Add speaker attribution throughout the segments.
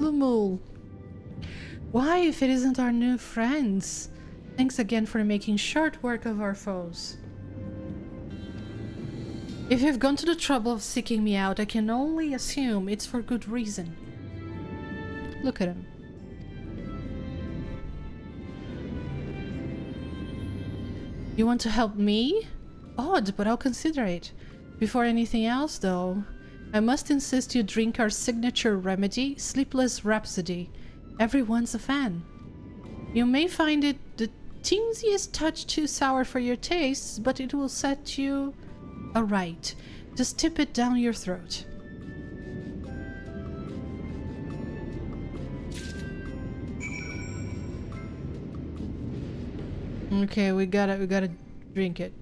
Speaker 1: Lumul. Why, if it isn't our new friends? Thanks again for making short work of our foes. If you've gone to the trouble of seeking me out, I can only assume it's for good reason. Look at him. You want to help me? Odd, but I'll consider it. Before anything else, though, I must insist you drink our signature remedy, Sleepless Rhapsody. Everyone's a fan. You may find it the teенsiest touch too sour for your tastes, but it will set you aright. Just tip it down your throat. Okay, we gotta drink it.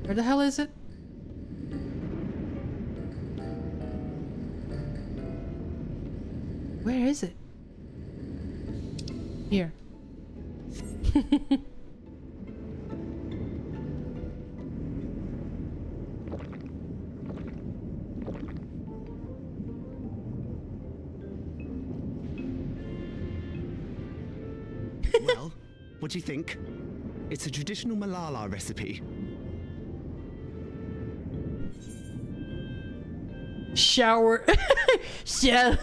Speaker 1: Where the hell is it? Where is it? Here.
Speaker 2: Well, what do you think? It's a traditional Malala recipe.
Speaker 1: Shower. Shower.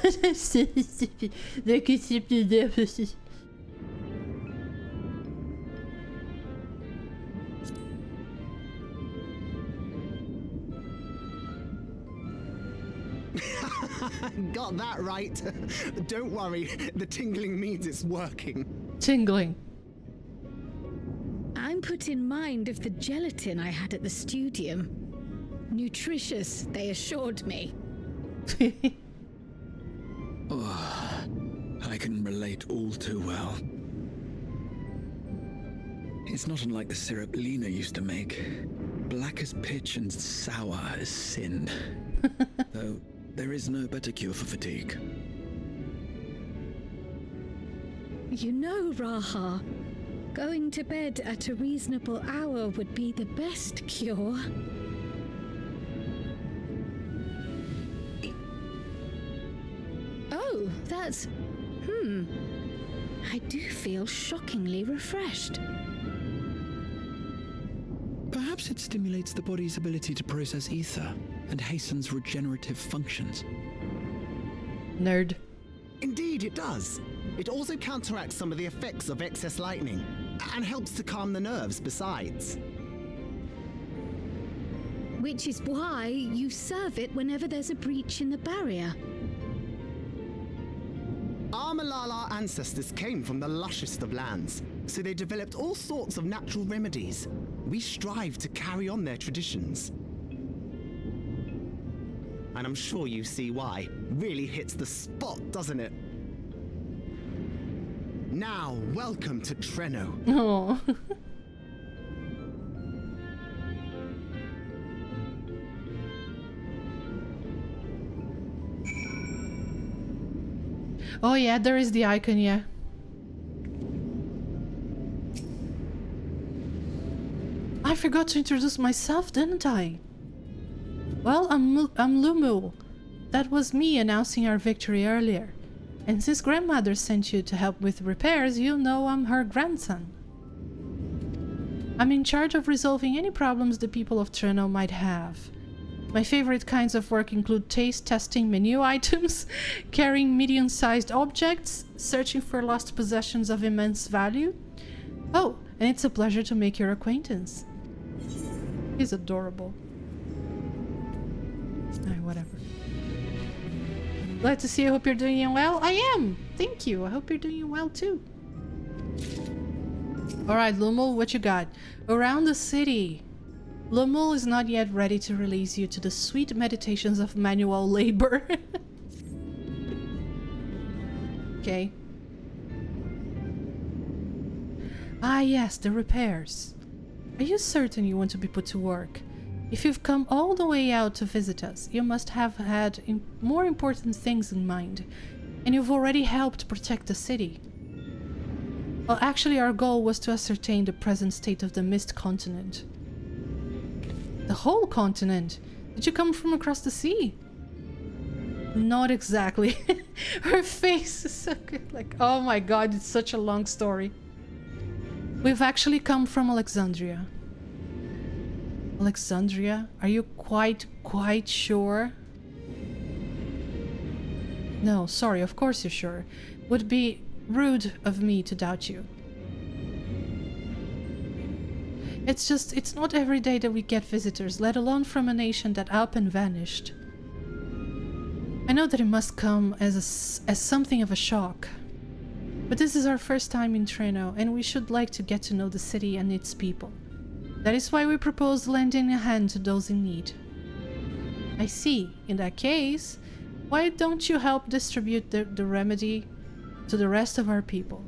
Speaker 2: Got that right. Don't worry, the tingling means it's working.
Speaker 1: Tingling.
Speaker 3: I'm put in mind of the gelatin I had at the studium. Nutritious, they assured me.
Speaker 4: Oh, I can relate all too well. It's not unlike the syrup Lena used to make. Black as pitch and sour as sin. Though there is no better cure for fatigue.
Speaker 3: You know, Raha, going to bed at a reasonable hour would be the best cure. Oh, that's... I do feel shockingly refreshed.
Speaker 4: Perhaps it stimulates the body's ability to process ether and hastens regenerative functions.
Speaker 1: Nerd.
Speaker 2: Indeed, it does. It also counteracts some of the effects of excess lightning and helps to calm the nerves besides.
Speaker 3: Which is why you serve it whenever there's a breach in the barrier.
Speaker 2: Our Malala ancestors came from the lushest of lands, so they developed all sorts of natural remedies. We strive to carry on their traditions. And I'm sure you see why. Really hits the spot, doesn't it? Now, welcome to Treno.
Speaker 1: Oh. Oh yeah, there is the icon, yeah. I forgot to introduce myself, didn't I? Well, I'm Lumul. That was me announcing our victory earlier. And since grandmother sent you to help with repairs, you know I'm her grandson. I'm in charge of resolving any problems the people of Treno might have. My favorite kinds of work include taste testing menu items, carrying medium-sized objects, searching for lost possessions of immense value. Oh, and it's a pleasure to make your acquaintance. He's adorable. Whatever. Glad to see you. Hope you're doing well. I am. Thank you. I hope you're doing well too. Alright, Lumul, what you got? Around the city. Lumul is not yet ready to release you to the sweet meditations of manual labor. Okay. Ah yes, the repairs. Are you certain you want to be put to work? If you've come all the way out to visit us, you must have had more important things in mind, and you've already helped protect the city. Well, actually, our goal was to ascertain the present state of the Mist Continent. The whole continent? Did you come from across the sea? Not exactly. Her face is so good. Like, oh my god, it's such a long story. We've actually come from Alexandria. Alexandria? Are you quite sure? No, sorry, of course you're sure. Would be rude of me to doubt you. It's just, it's not every day that we get visitors, let alone from a nation that up and vanished. I know that it must come as something of a shock. But this is our first time in Treno, and we should like to get to know the city and its people. That is why we propose lending a hand to those in need. I see. In that case, why don't you help distribute the remedy to the rest of our people?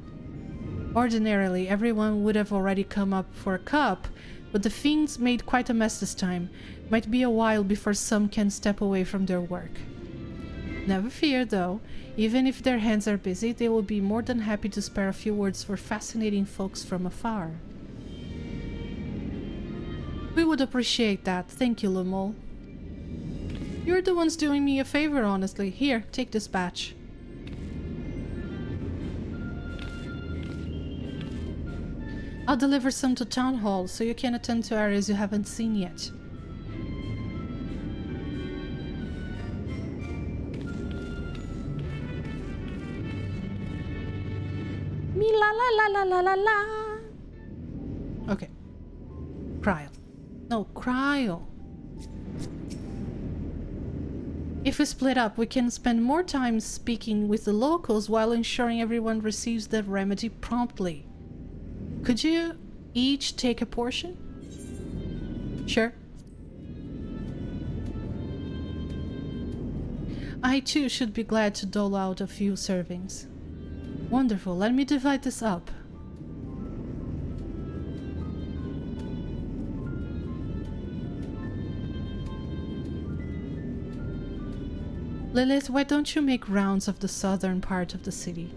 Speaker 1: Ordinarily, everyone would have already come up for a cup, but the fiends made quite a mess this time. Might be a while before some can step away from their work. Never fear, though. Even if their hands are busy, they will be more than happy to spare a few words for fascinating folks from afar. We would appreciate that. Thank you, Lumol. You're the ones doing me a favor, honestly. Here, take this batch. I'll deliver some to Town Hall, so you can attend to areas you haven't seen yet. Me la la la la la la la. Okay. Cryo. No, cryo. If we split up, we can spend more time speaking with the locals while ensuring everyone receives the remedy promptly. Could you each take a portion? Sure. I too should be glad to dole out a few servings. Wonderful, let me divide this up. Lilyth, why don't you make rounds of the southern part of the city?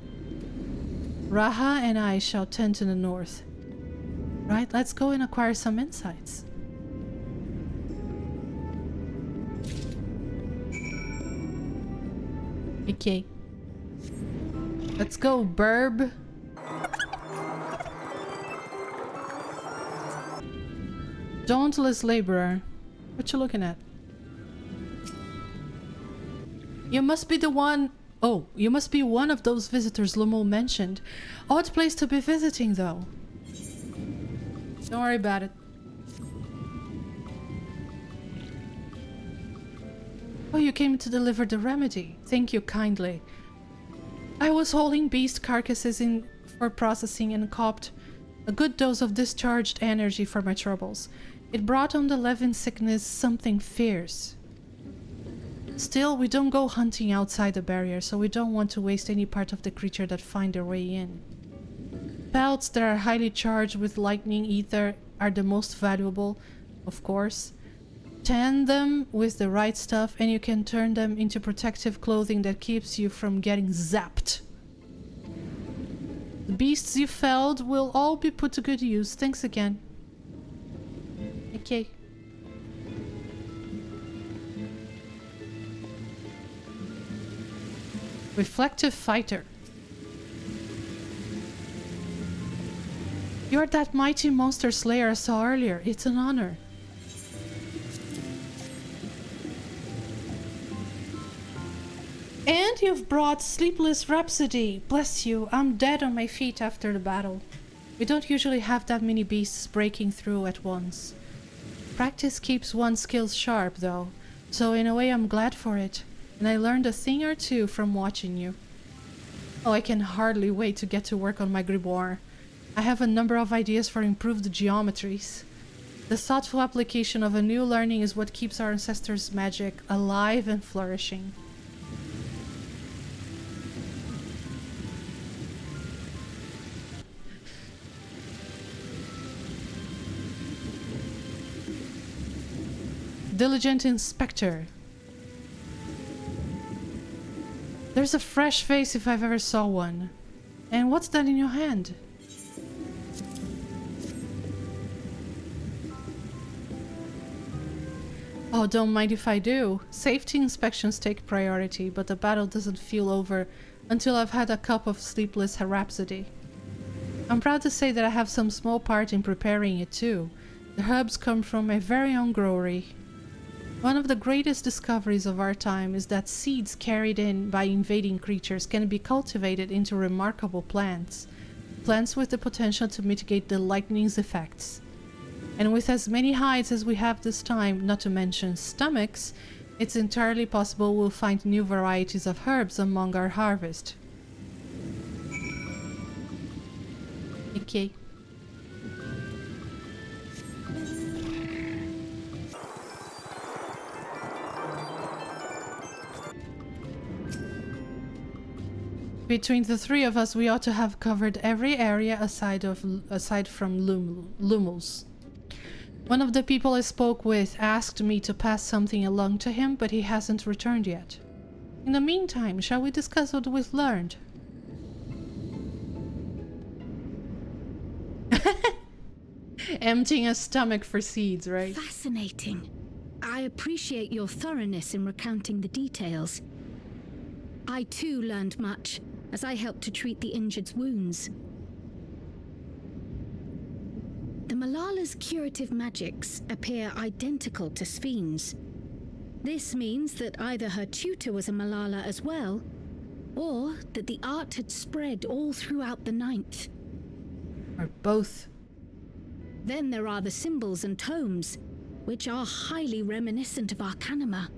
Speaker 1: Raha and I shall tend to the north. Right, let's go and acquire some insights. Okay. Let's go, burb. Dauntless laborer. What you looking at? You must be the one... Oh, you must be one of those visitors Lumol mentioned. Odd place to be visiting, though. Don't worry about it. Oh, you came to deliver the remedy. Thank you kindly. I was hauling beast carcasses in for processing and copped a good dose of discharged energy for my troubles. It brought on the Levin sickness something fierce. Still, we don't go hunting outside the barrier, so we don't want to waste any part of the creature that find their way in. Pelts that are highly charged with lightning ether are the most valuable, of course. Tan them with the right stuff and you can turn them into protective clothing that keeps you from getting zapped. The beasts you felled will all be put to good use. Thanks again. Okay. Reflective fighter. You're that mighty monster slayer I saw earlier. It's an honor. And you've brought Sleepless Rhapsody. Bless you, I'm dead on my feet after the battle. We don't usually have that many beasts breaking through at once. Practice keeps one's skills sharp, though, so in a way I'm glad for it. And I learned a thing or two from watching you. Oh, I can hardly wait to get to work on my grimoire. I have a number of ideas for improved geometries. The thoughtful application of a new learning is what keeps our ancestors' magic alive and flourishing. Diligent Inspector. There's a fresh face if I've ever saw one. And what's that in your hand? Oh, don't mind if I do. Safety inspections take priority, but the battle doesn't feel over until I've had a cup of sleepless rhapsody. I'm proud to say that I have some small part in preparing it too. The herbs come from my very own growery. One of the greatest discoveries of our time is that seeds carried in by invading creatures can be cultivated into remarkable plants. Plants with the potential to mitigate the lightning's effects. And with as many hides as we have this time, not to mention stomachs, it's entirely possible we'll find new varieties of herbs among our harvest. Okay. Between the three of us, we ought to have covered every area aside from Lumos. One of the people I spoke with asked me to pass something along to him, but he hasn't returned yet. In the meantime, shall we discuss what we've learned? Emptying a stomach for seeds, right?
Speaker 3: Fascinating. I appreciate your thoroughness in recounting the details. I too learned much, as I helped to treat the injured's wounds. The Malala's curative magics appear identical to Spheen's. This means that either her tutor was a Malala as well, or that the art had spread all throughout the Ninth.
Speaker 1: Or both.
Speaker 3: Then there are the symbols and tomes, which are highly reminiscent of Arcanima.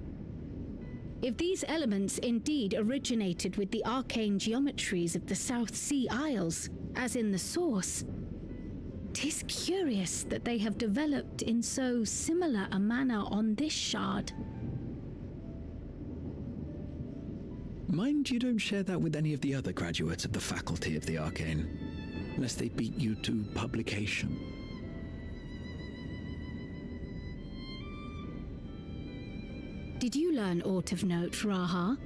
Speaker 3: If these elements indeed originated with the arcane geometries of the South Sea Isles, as in the source, 'tis curious that they have developed in so similar a manner on this shard.
Speaker 4: Mind you don't share that with any of the other graduates of the Faculty of the Arcane, lest they beat you to publication.
Speaker 3: Did you learn aught of note, Raha?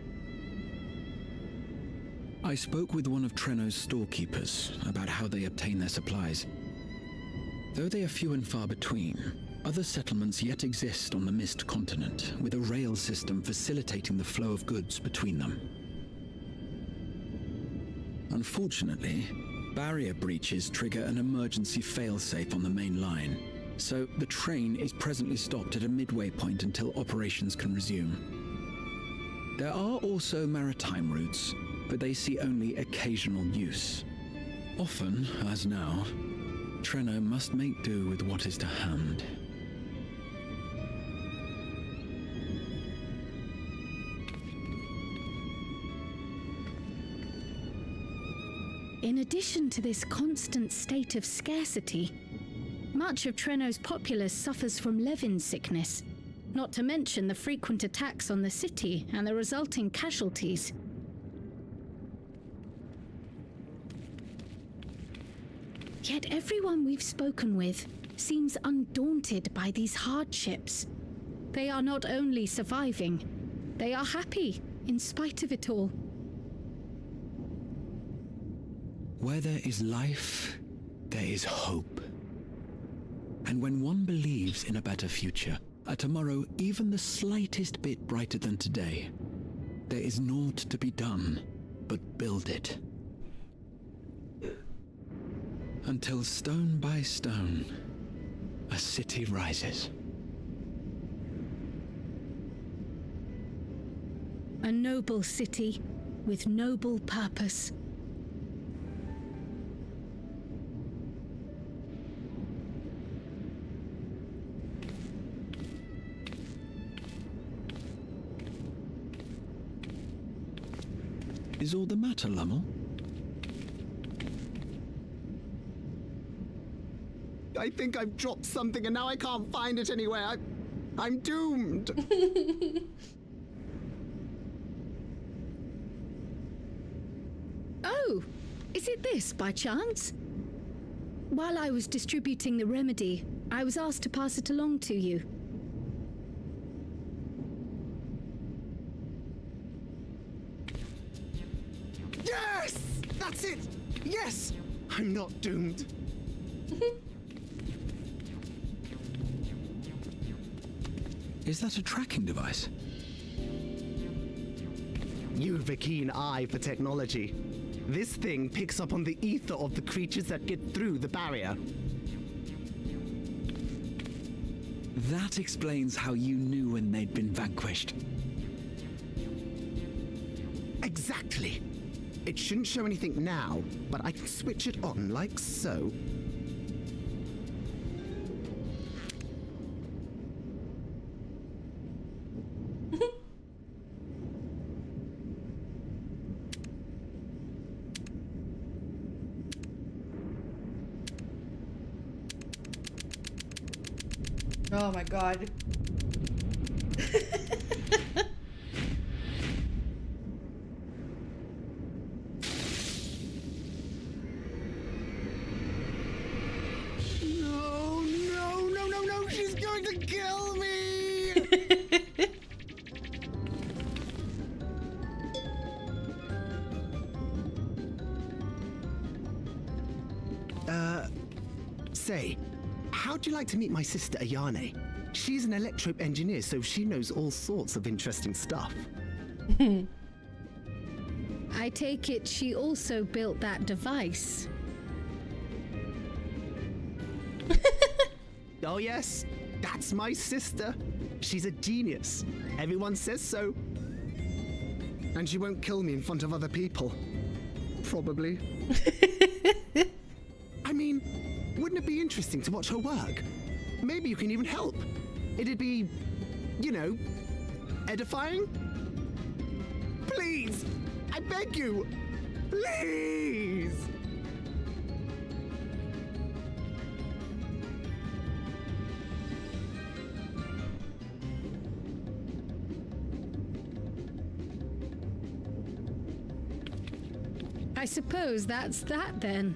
Speaker 4: I spoke with one of Treno's storekeepers about how they obtain their supplies. Though they are few and far between, other settlements yet exist on the Mist Continent, with a rail system facilitating the flow of goods between them. Unfortunately, barrier breaches trigger an emergency failsafe on the main line, so the train is presently stopped at a midway point until operations can resume. There are also maritime routes, but they see only occasional use. Often, as now, Treno must make do with what is to hand.
Speaker 3: In addition to this constant state of scarcity, much of Treno's populace suffers from Levin sickness, not to mention the frequent attacks on the city and the resulting casualties. Yet everyone we've spoken with seems undaunted by these hardships. They are not only surviving, they are happy in spite of it all.
Speaker 4: Where there is life, there is hope. And when one believes in a better future, a tomorrow even the slightest bit brighter than today, there is naught to be done but build it. Until stone by stone, a city rises.
Speaker 3: A noble city with noble purpose.
Speaker 4: Is all the matter, Lummel?
Speaker 2: I think I've dropped something and now I can't find it anywhere. I'm doomed.
Speaker 3: Oh, is it this by chance? While I was distributing the remedy, I was asked to pass it along to you.
Speaker 2: Yes! That's it! Yes! I'm not doomed.
Speaker 4: Is that a tracking device?
Speaker 2: You've a keen eye for technology. This thing picks up on the ether of the creatures that get through the barrier.
Speaker 4: That explains how you knew when they'd been vanquished.
Speaker 2: Exactly. It shouldn't show anything now, but I can switch it on like so.
Speaker 1: Oh my god.
Speaker 2: No, she's going to kill me! Say, how'd you like to meet my sister Ayane? She's an electrope engineer, so she knows all sorts of interesting stuff.
Speaker 3: I take it she also built that device.
Speaker 2: Oh yes, that's my sister. She's a genius. Everyone says so. And she won't kill me in front of other people. Probably. I mean, wouldn't it be interesting to watch her work? Maybe you can even help. It'd be, you know, edifying? Please! I beg you! Please!
Speaker 3: I suppose that's that then.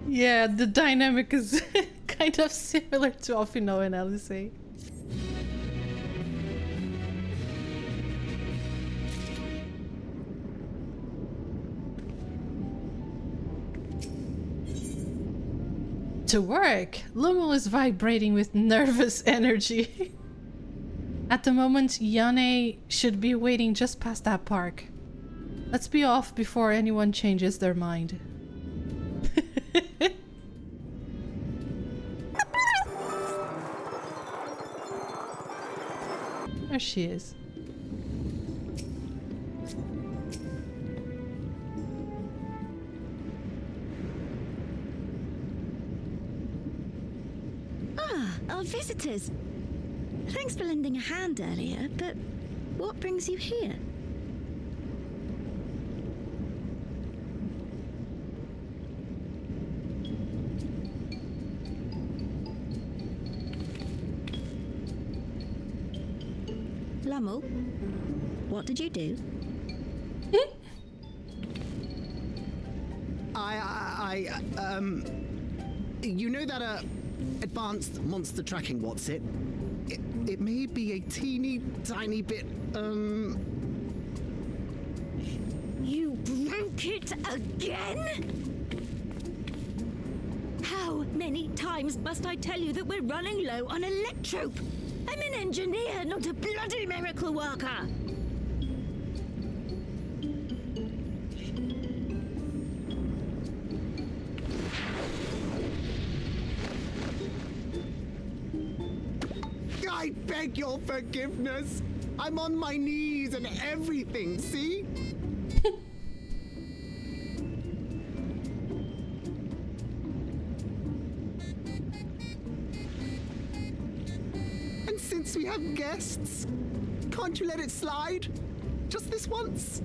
Speaker 1: Yeah, the dynamic is kind of similar to Alphino and Alice. To work, Lumo is vibrating with nervous energy. At the moment, Yane should be waiting just past that park. Let's be off before anyone changes their mind. There she is.
Speaker 5: Our visitors. Thanks for lending a hand earlier, but what brings you here? Lummel, what did you do?
Speaker 2: You know that, advanced monster tracking, what's it? It may be a teeny tiny bit,
Speaker 5: You broke it again? How many times must I tell you that we're running low on electrope? I'm an engineer, not a bloody miracle worker.
Speaker 2: I beg your forgiveness. I'm on my knees and everything, see? And since we have guests, can't you let it slide? Just this once?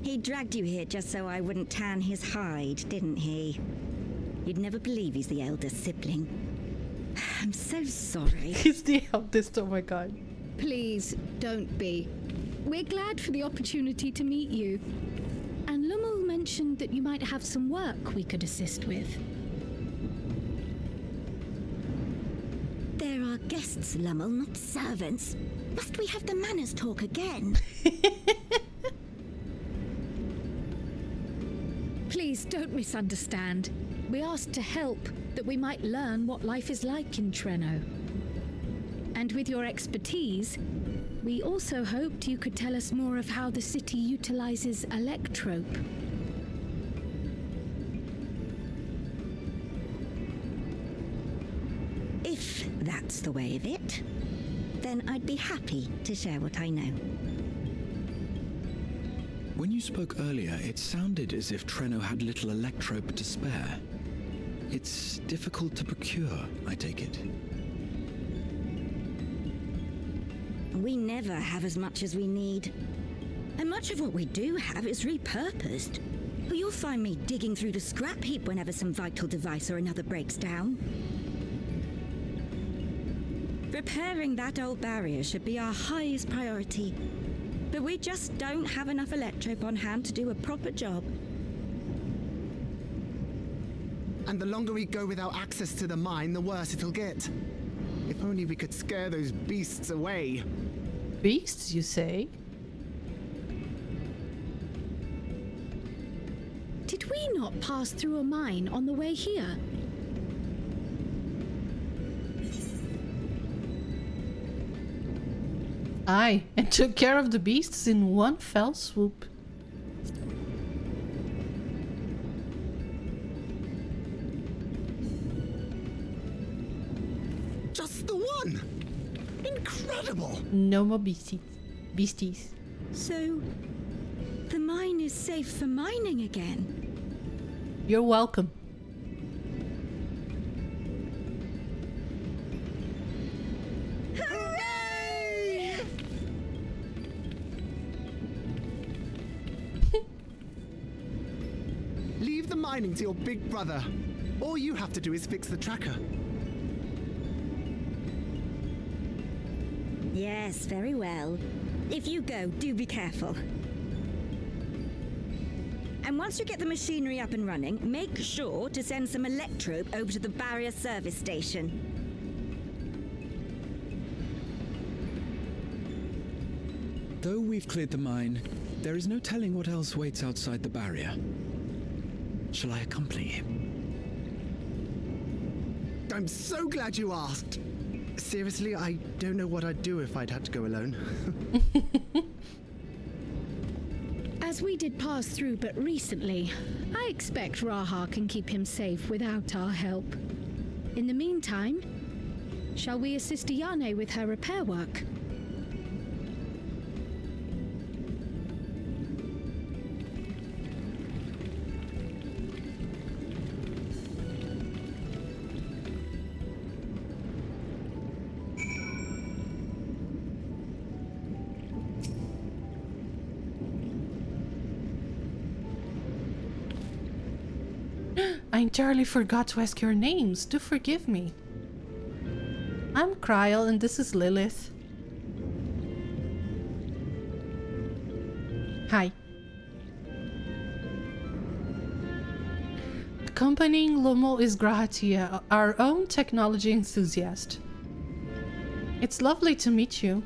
Speaker 5: He dragged you here just so I wouldn't tan his hide, didn't he? You'd never believe he's the eldest sibling. I'm so sorry.
Speaker 1: He's the eldest, oh my god.
Speaker 3: Please don't be. We're glad for the opportunity to meet you. And mentioned that you might have some work we could assist with.
Speaker 5: There are guests, Lummel, not servants. Must we have the manners talk again?
Speaker 3: Please don't misunderstand. We asked to help, that we might learn what life is like in Treno. And with your expertise, we also hoped you could tell us more of how the city utilizes electrope.
Speaker 5: If that's the way of it, then I'd be happy to share what I know.
Speaker 4: When you spoke earlier, it sounded as if Treno had little electrope to spare. It's difficult to procure, I take it.
Speaker 5: We never have as much as we need. And much of what we do have is repurposed. You'll find me digging through the scrap heap whenever some vital device or another breaks down. Repairing that old barrier should be our highest priority. But we just don't have enough electrope on hand to do a proper job.
Speaker 2: And the longer we go without access to the mine, the worse it'll get. If only we could scare those beasts away.
Speaker 1: Beasts, you say?
Speaker 3: Did we not pass through a mine on the way here?
Speaker 1: Aye, and took care of the beasts in one fell swoop.
Speaker 2: Just the one! Incredible!
Speaker 1: No more beasties.
Speaker 5: So, the mine is safe for mining again?
Speaker 1: You're welcome.
Speaker 5: Hooray!
Speaker 2: Leave the mining to your big brother. All you have to do is fix the tracker.
Speaker 5: Yes, very well. If you go, do be careful. And once you get the machinery up and running, make sure to send some electrope over to the barrier service station.
Speaker 4: Though we've cleared the mine, there is no telling what else waits outside the barrier. Shall I accompany him?
Speaker 2: I'm so glad you asked. Seriously, I don't know what I'd do if I'd had to go alone.
Speaker 3: As we did pass through but recently, I expect Raha can keep him safe without our help. In the meantime, shall we assist Ayane with her repair work?
Speaker 1: I entirely forgot to ask your names. Do forgive me. I'm Kryl and this is Lilyth. Hi. Accompanying Lummel is Grahatia, our own technology enthusiast. It's lovely to meet you.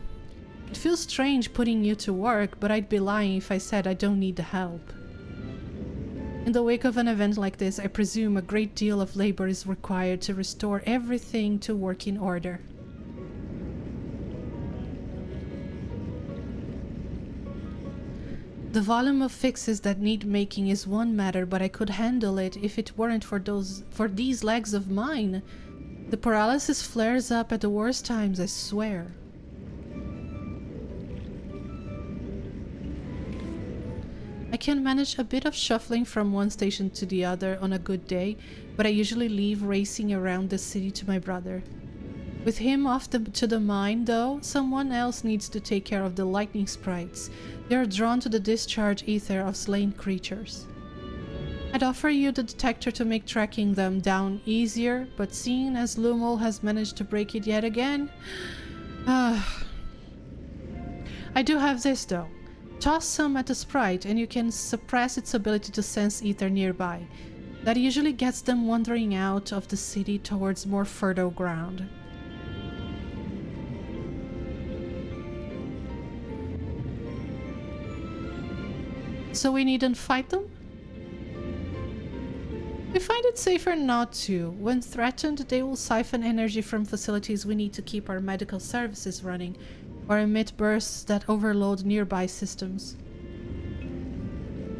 Speaker 1: It feels strange putting you to work, but I'd be lying if I said I don't need the help. In the wake of an event like this, I presume a great deal of labor is required to restore everything to working order. The volume of fixes that need making is one matter, but I could handle it if it weren't for these legs of mine. The paralysis flares up at the worst times, I swear. I can manage a bit of shuffling from one station to the other on a good day, but I usually leave racing around the city to my brother. With him off to the mine, though, someone else needs to take care of the lightning sprites. They are drawn to the discharge ether of slain creatures. I'd offer you the detector to make tracking them down easier, but seeing as Lummel has managed to break it yet again... I do have this, though. Toss some at the sprite and you can suppress its ability to sense ether nearby. That usually gets them wandering out of the city towards more fertile ground. So we needn't fight them? We find it safer not to. When threatened, they will siphon energy from facilities we need to keep our medical services running, or emit bursts that overload nearby systems.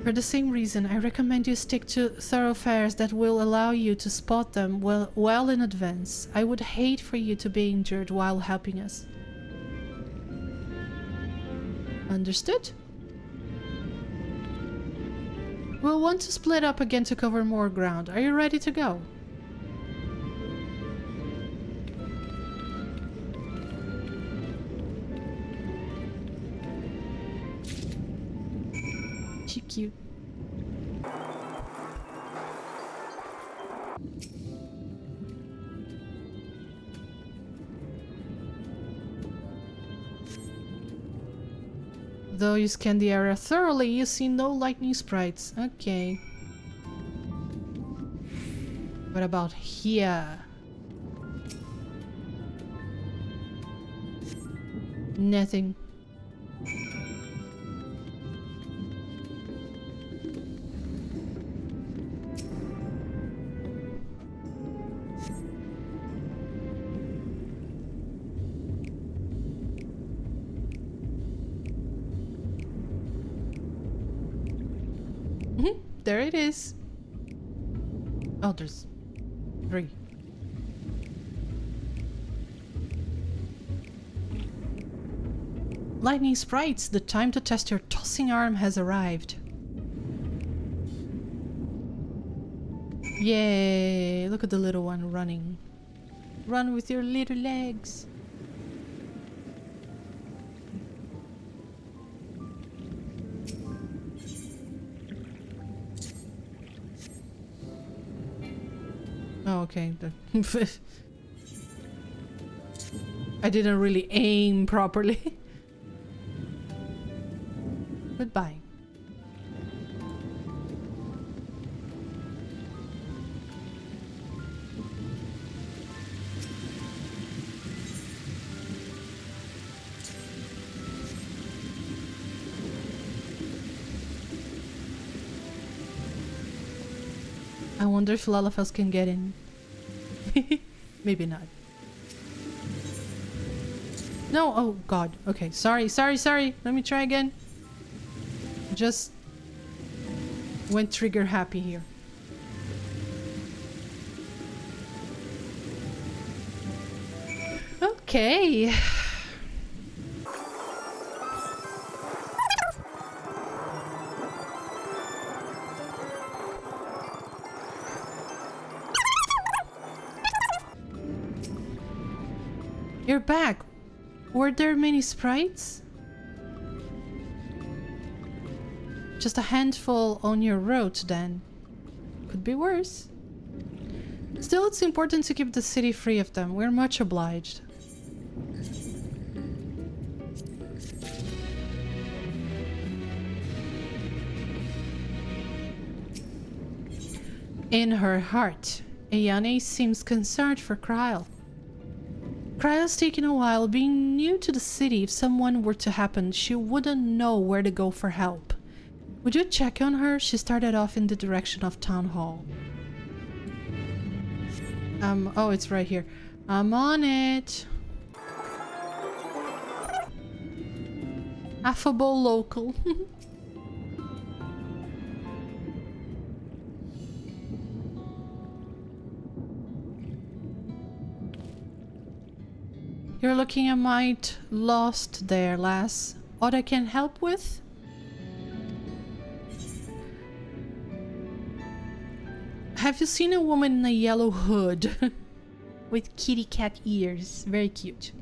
Speaker 1: For the same reason, I recommend you stick to thoroughfares that will allow you to spot them well in advance. I would hate for you to be injured while helping us. Understood? We'll want to split up again to cover more ground. Are you ready to go? Cute. Though you scan the area thoroughly, you see no lightning sprites. Okay. What about here? Nothing. There it is. Oh, there's 3. Lightning sprites, the time to test your tossing arm has arrived. Yay! Look at the little one running. Run with your little legs. Oh, okay. I didn't really aim properly. Goodbye. I wonder if Lalafels can get in. Maybe not. No, oh god. Okay, sorry. Let me try again. Just went trigger happy here. Okay. You're back. Were there many sprites? Just a handful on your road, then. Could be worse. Still, it's important to keep the city free of them. We're much obliged. In her heart, Ayane seems concerned for Kryl. Kryle's taken a while. Being new to the city, if someone were to happen, she wouldn't know where to go for help. Would you check on her? She started off in the direction of Town Hall. Oh, it's right here. I'm on it. Affable local. You're looking a mite lost there, lass. Aught I can help with? Have you seen a woman in a yellow hood with kitty cat ears? Very cute.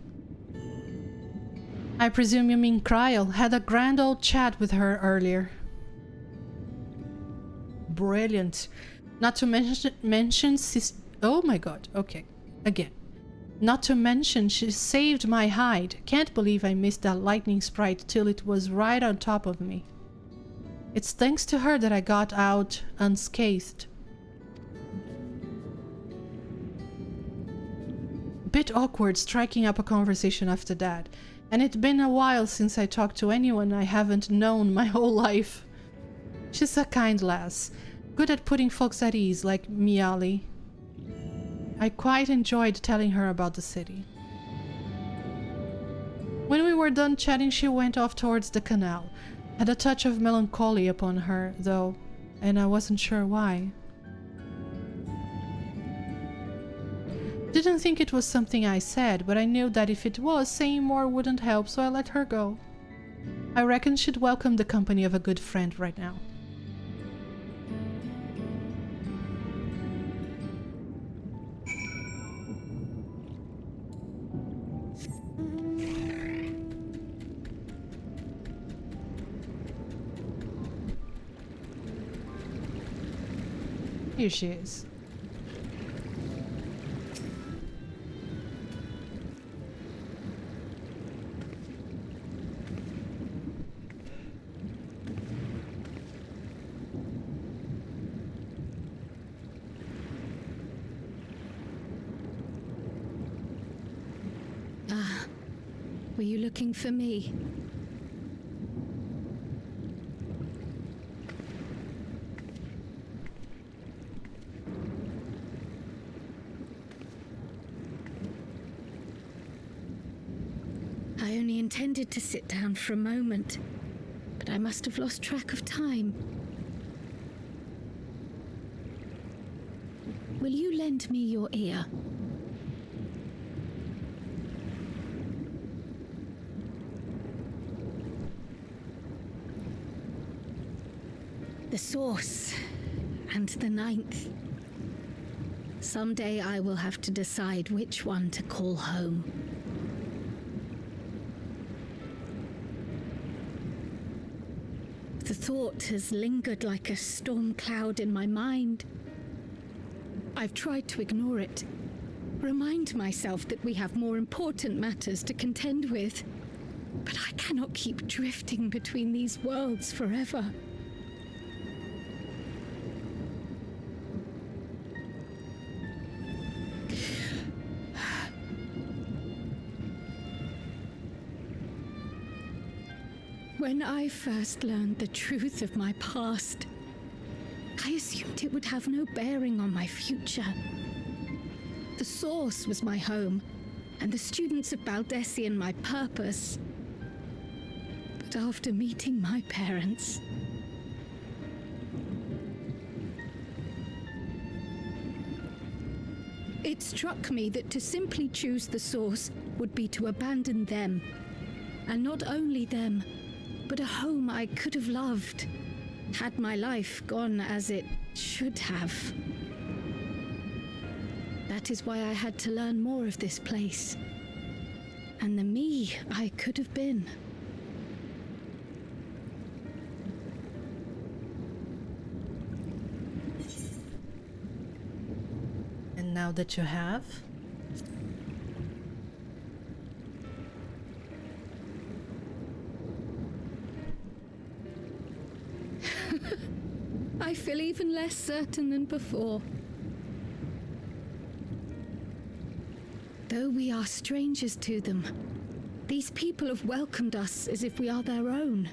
Speaker 1: I presume you mean Kryl. Had a grand old chat with her earlier. Brilliant. Not to mention oh my god. Okay. Again. Not to mention, she saved my hide. Can't believe I missed that lightning sprite till it was right on top of me. It's thanks to her that I got out unscathed. Bit awkward striking up a conversation after that, and it's been a while since I talked to anyone I haven't known my whole life. She's a kind lass, good at putting folks at ease like Miali. I quite enjoyed telling her about the city. When we were done chatting, she went off towards the canal. Had a touch of melancholy upon her, though, and I wasn't sure why. Didn't think it was something I said, but I knew that if it was, saying more wouldn't help, so I let her go. I reckon she'd welcome the company of a good friend right now. Here she is.
Speaker 3: Were you looking for me? I only intended to sit down for a moment, but I must have lost track of time. Will you lend me your ear? The source and the ninth. Someday I will have to decide which one to call home. The thought has lingered like a storm cloud in my mind. I've tried to ignore it, remind myself that we have more important matters to contend with, but I cannot keep drifting between these worlds forever. When I first learned the truth of my past, I assumed it would have no bearing on my future. The source was my home, and the students of Baldessian my purpose. But after meeting my parents, it struck me that to simply choose the source would be to abandon them. And not only them, but a home I could have loved, had my life gone as it should have. That is why I had to learn more of this place, and the me I could have been.
Speaker 1: And now that you have,
Speaker 3: I feel even less certain than before. Though we are strangers to them, these people have welcomed us as if we are their own.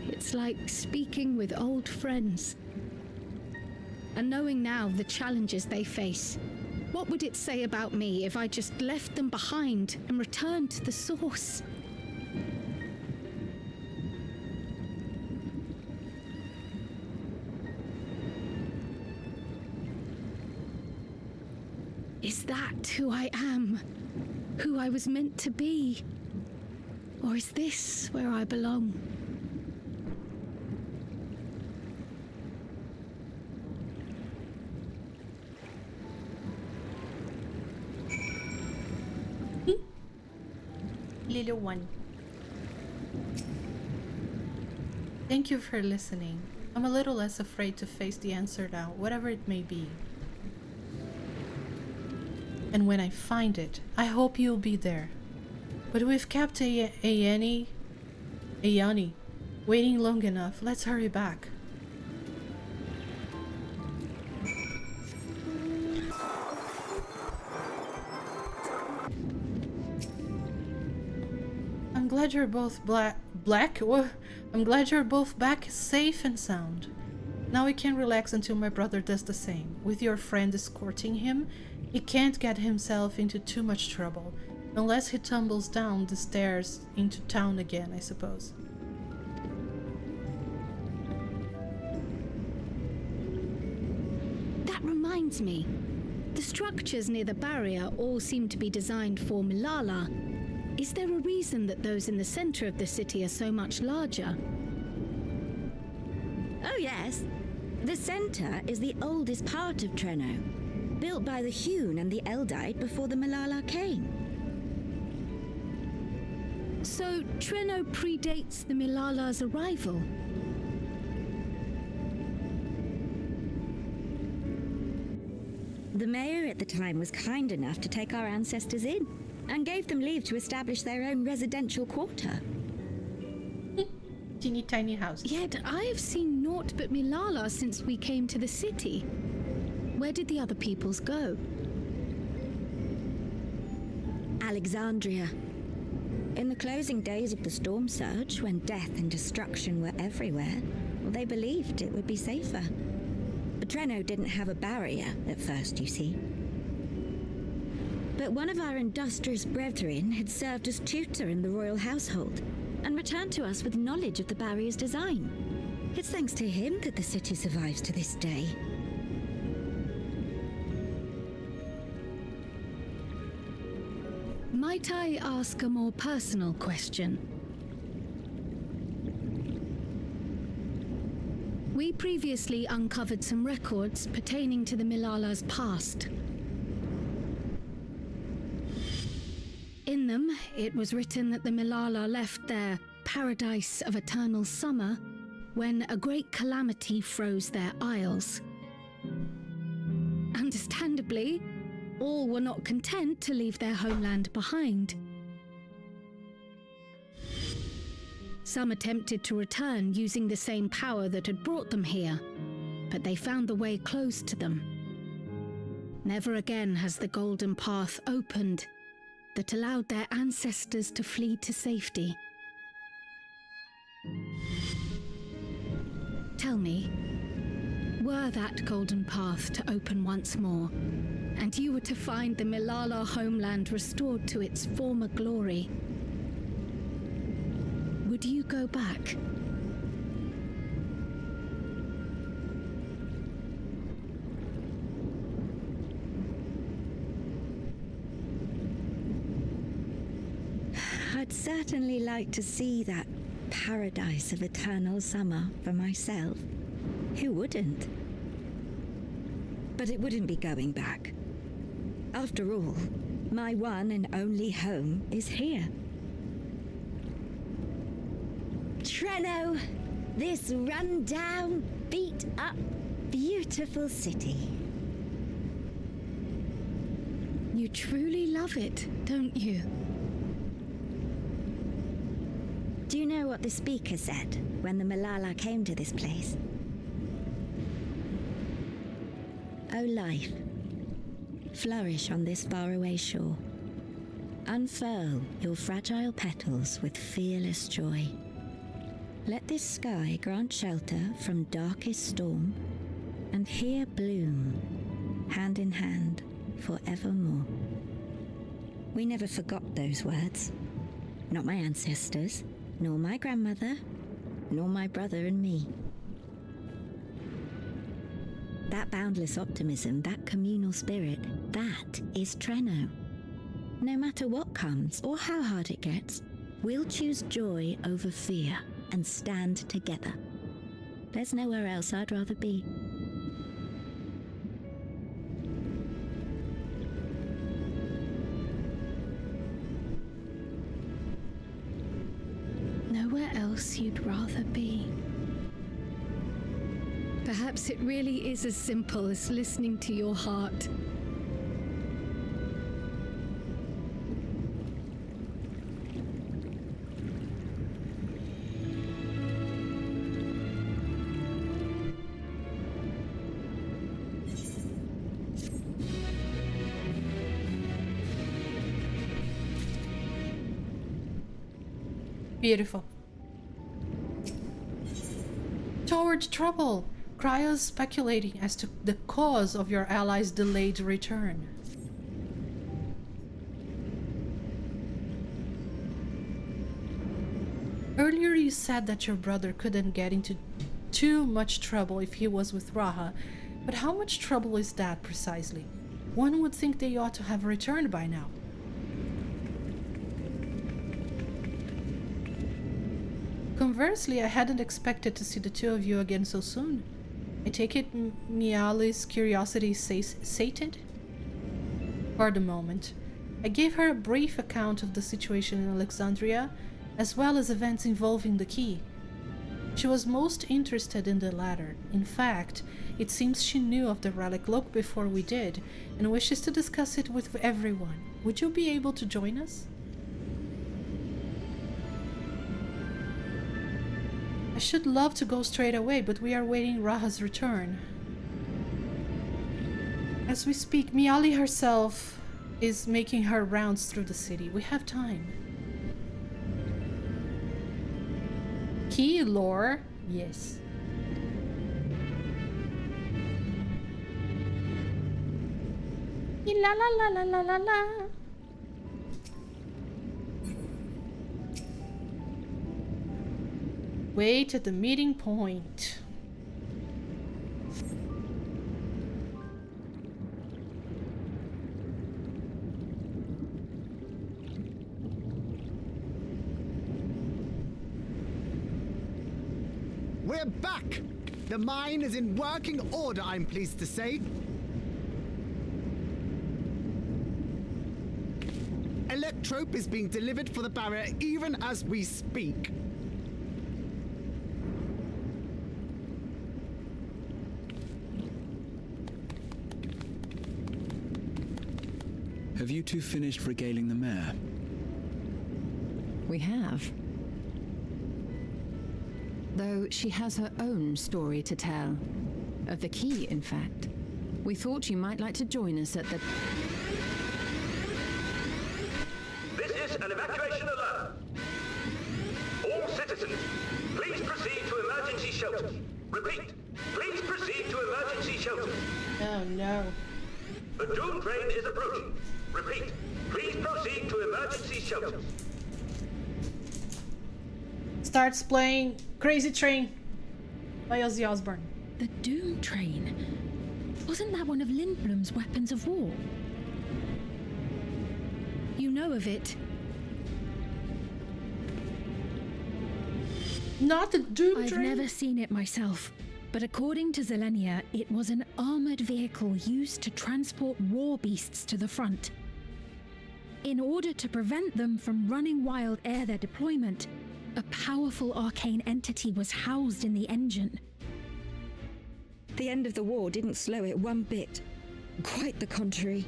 Speaker 3: It's like speaking with old friends. And knowing now the challenges they face, what would it say about me if I just left them behind and returned to the source? Is that who I am? Who I was meant to be? Or is this where I belong?
Speaker 1: Little one. Thank you for listening. I'm a little less afraid to face the answer now, whatever it may be. And when I find it, I hope you'll be there. But we've kept Ayani waiting long enough. Let's hurry back. I'm glad you're both I'm glad you're both back safe and sound. Now we can relax until my brother does the same. With your friend escorting him, he can't get himself into too much trouble. Unless he tumbles down the stairs into town again, I suppose.
Speaker 3: That reminds me. The structures near the barrier all seem to be designed for Milala. Is there a reason that those in the center of the city are so much larger?
Speaker 5: Oh yes. The center is the oldest part of Treno, built by the Hewn and the Eldite before the Milala came.
Speaker 3: So Treno predates the Milala's arrival?
Speaker 5: The mayor at the time was kind enough to take our ancestors in and gave them leave to establish their own residential quarter.
Speaker 1: Teeny tiny house.
Speaker 3: Yet I have seen naught but Milala since we came to the city. Where did the other peoples go?
Speaker 5: Alexandria. In the closing days of the storm surge, when death and destruction were everywhere, well, they believed it would be safer. But Treno didn't have a barrier at first, you see. But one of our industrious brethren had served as tutor in the royal household and returned to us with knowledge of the barrier's design. It's thanks to him that the city survives to this day.
Speaker 3: Might I ask a more personal question? We previously uncovered some records pertaining to the Milala's past. In them, it was written that the Milala left their paradise of eternal summer when a great calamity froze their isles. Understandably, all were not content to leave their homeland behind. Some attempted to return using the same power that had brought them here, but they found the way closed to them. Never again has the golden path opened that allowed their ancestors to flee to safety. Tell me, were that golden path to open once more, and you were to find the Milala homeland restored to its former glory, would you go back?
Speaker 5: I'd certainly like to see that paradise of eternal summer for myself. Who wouldn't? But it wouldn't be going back. After all, my one and only home is here. Treno, this run-down, beat-up, beautiful city.
Speaker 3: You truly love it, don't you?
Speaker 5: Do you know what the speaker said when the Milala came to this place? O life, flourish on this faraway shore. Unfurl your fragile petals with fearless joy. Let this sky grant shelter from darkest storm, and here bloom, hand in hand, forevermore. We never forgot those words. Not my ancestors, nor my grandmother, nor my brother and me. That boundless optimism, that communal spirit, that is Treno. No matter what comes or how hard it gets, we'll choose joy over fear and stand together. There's nowhere else I'd rather be.
Speaker 3: Nowhere else you'd rather be. Perhaps it really is as simple as listening to your heart.
Speaker 1: Beautiful. Toward trouble. Cryo's speculating as to the cause of your allies' delayed return. Earlier you said that your brother couldn't get into too much trouble if he was with Raha, but how much trouble is that precisely? One would think they ought to have returned by now. Conversely, I hadn't expected to see the two of you again so soon. I take it Miali's curiosity is sated? For the moment. I gave her a brief account of the situation in Alexandria, as well as events involving the key. She was most interested in the latter. In fact, it seems she knew of the relic long before we did, and wishes to discuss it with everyone. Would you be able to join us? I should love to go straight away, but we are waiting Raha's return. As we speak, Miali herself is making her rounds through the city. We have time. Key lore? Yes. La la la la la la la. Wait at the meeting point.
Speaker 2: We're back! The mine is in working order, I'm pleased to say. Electrope is being delivered for the barrier even as we speak.
Speaker 4: Have you two finished regaling the mare?
Speaker 6: We have. Though she has her own story to tell. Of the key, in fact. We thought you might like to join us at the...
Speaker 7: This is an evacuation alert. All citizens, please proceed to emergency shelters. Repeat, please proceed to emergency shelters.
Speaker 1: Oh no.
Speaker 7: The Doom train is approaching. Repeat, please proceed to emergency shelters.
Speaker 1: Starts playing Crazy Train by Ozzy Osbourne.
Speaker 3: The Doom Train? Wasn't that one of Lindblom's weapons of war? You know of it?
Speaker 1: Not the Doom
Speaker 3: I've
Speaker 1: Train?
Speaker 3: never seen it myself, but according to Zelenia, it was an armored vehicle used to transport war beasts to the front. In order to prevent them from running wild ere their deployment, a powerful arcane entity was housed in the engine.
Speaker 5: The end of the war didn't slow it one bit. Quite the contrary.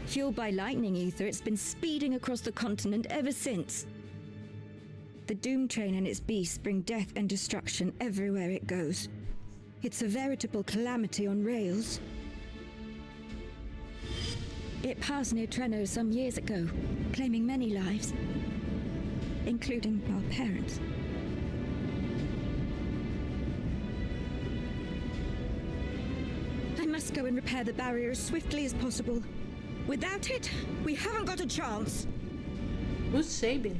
Speaker 5: Fueled by lightning ether, it's been speeding across the continent ever since. The Doom train and its beasts bring death and destruction everywhere it goes. It's a veritable calamity on rails. It passed near Treno some years ago, claiming many lives, including our parents. I must go and repair the barrier as swiftly as possible. Without it, we haven't got a chance.
Speaker 1: Who's Sabin?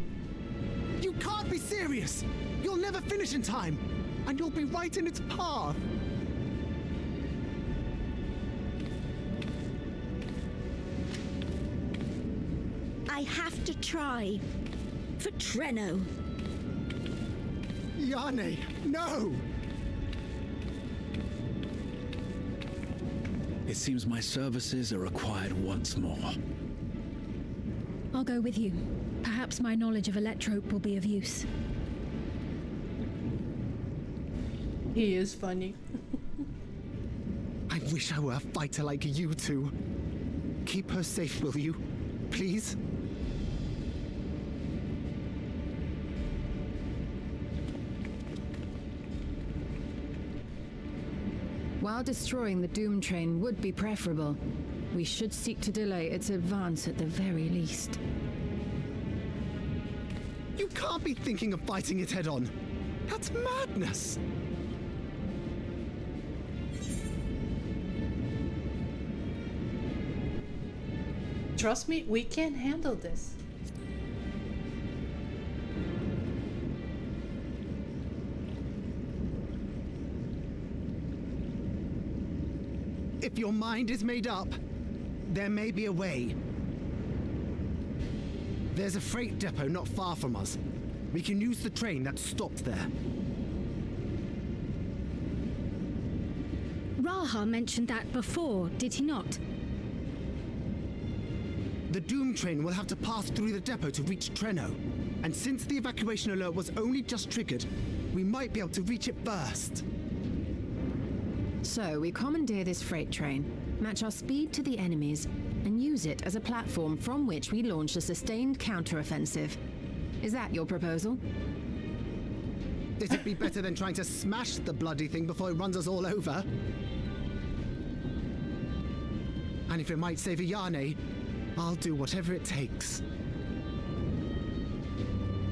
Speaker 2: You can't be serious! You'll never finish in time, and you'll be right in its path.
Speaker 5: I have to try. For Treno.
Speaker 2: Yane, no!
Speaker 4: It seems my services are required once more.
Speaker 3: I'll go with you. Perhaps my knowledge of Electrope will be of use.
Speaker 1: He is funny.
Speaker 2: I wish I were a fighter like you two. Keep her safe, will you? Please?
Speaker 6: While destroying the Doom train would be preferable, we should seek to delay its advance at the very least.
Speaker 2: You can't be thinking of fighting it head on. That's madness.
Speaker 1: Trust me, we can handle this.
Speaker 2: If your mind is made up, there may be a way. There's a freight depot not far from us. We can use the train that's stopped there.
Speaker 3: Raha mentioned that before, did he not?
Speaker 2: The Doom train will have to pass through the depot to reach Treno. And since the evacuation alert was only just triggered, we might be able to reach it first.
Speaker 6: So we commandeer this freight train, match our speed to the enemy's, and use it as a platform from which we launch a sustained counteroffensive. Is that your proposal?
Speaker 2: It'd be better than trying to smash the bloody thing before it runs us all over. And if it might save Ayane, I'll do whatever it takes.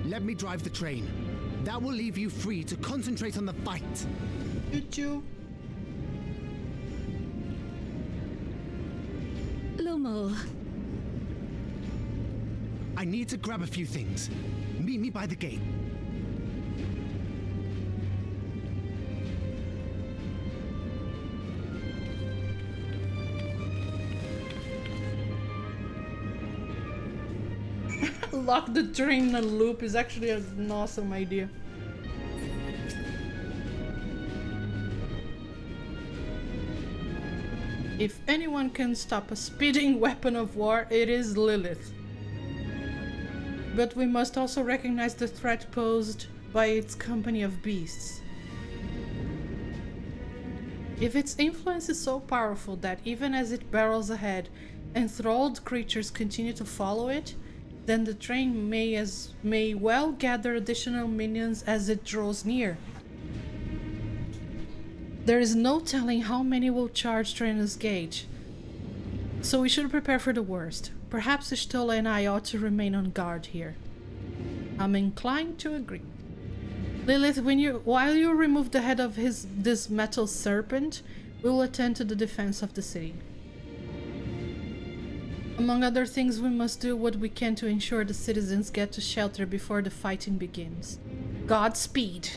Speaker 2: Let me drive the train. That will leave you free to concentrate on the fight.
Speaker 1: Choo-choo.
Speaker 3: Lumul.
Speaker 2: I need to grab a few things. Meet me by the gate.
Speaker 1: Lock the train in a loop is actually an awesome idea. If anyone can stop a speeding weapon of war, it is Lilyth. But we must also recognize the threat posed by its company of beasts. If its influence is so powerful that even as it barrels ahead, enthralled creatures continue to follow it, then the train may well gather additional minions as it draws near. There is no telling how many will charge Treno's gate, so we should prepare for the worst. Perhaps Ishtola and I ought to remain on guard here. I'm inclined to agree. Lilyth, while you remove the head of this metal serpent, we will attend to the defense of the city. Among other things, we must do what we can to ensure the citizens get to shelter before the fighting begins. Godspeed!